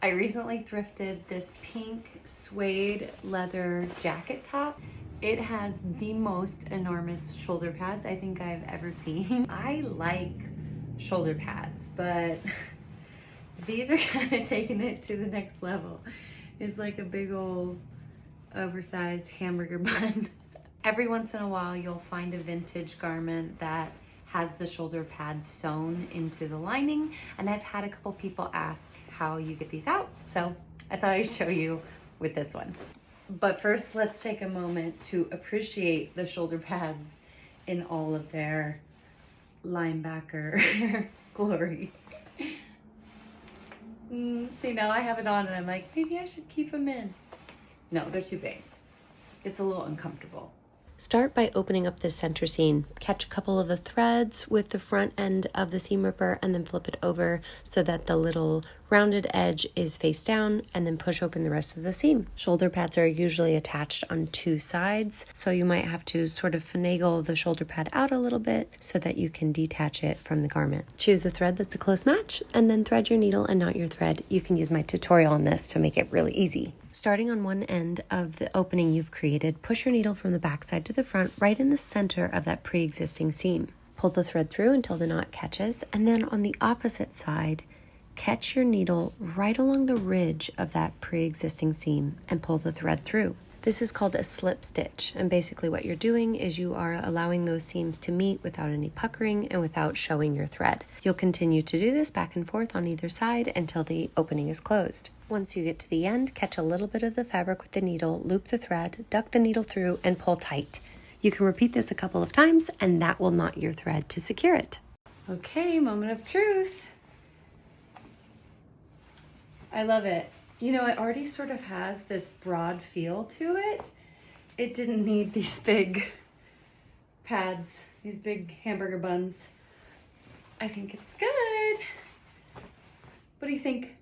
I recently thrifted this pink suede leather jacket top. It has the most enormous shoulder pads I think I've ever seen. I like shoulder pads, but these are kind of taking it to the next level. It's like a big old oversized hamburger bun. Every once in a while you'll find a vintage garment that has the shoulder pads sewn into the lining, and I've had a couple people ask how you get these out, so I thought I'd show you with this one. But first, let's take a moment to appreciate the shoulder pads in all of their linebacker glory. See, now I have it on and I'm like, maybe I should keep them in. No, they're too big. It's a little uncomfortable. Start by opening up the center seam. Catch a couple of the threads with the front end of the seam ripper and then flip it over so that the little rounded edge is face down, and then push open the rest of the seam. Shoulder pads are usually attached on two sides, so you might have to sort of finagle the shoulder pad out a little bit so that you can detach it from the garment. Choose the thread that's a close match and then thread your needle and knot your thread. You can use my tutorial on this to make it really easy. Starting on one end of the opening you've created, push your needle from the back side to the front right in the center of that pre-existing seam. Pull the thread through until the knot catches, and then on the opposite side, catch your needle right along the ridge of that pre-existing seam and pull the thread through. This is called a slip stitch, and basically what you're doing is you are allowing those seams to meet without any puckering and without showing your thread. You'll continue to do this back and forth on either side until the opening is closed. Once you get to the end, catch a little bit of the fabric with the needle, loop the thread, duck the needle through, and pull tight. You can repeat this a couple of times, and that will knot your thread to secure it. Okay, moment of truth. I love it. You know, it already sort of has this broad feel to it. It didn't need these big pads, these big hamburger buns. I think it's good. What do you think?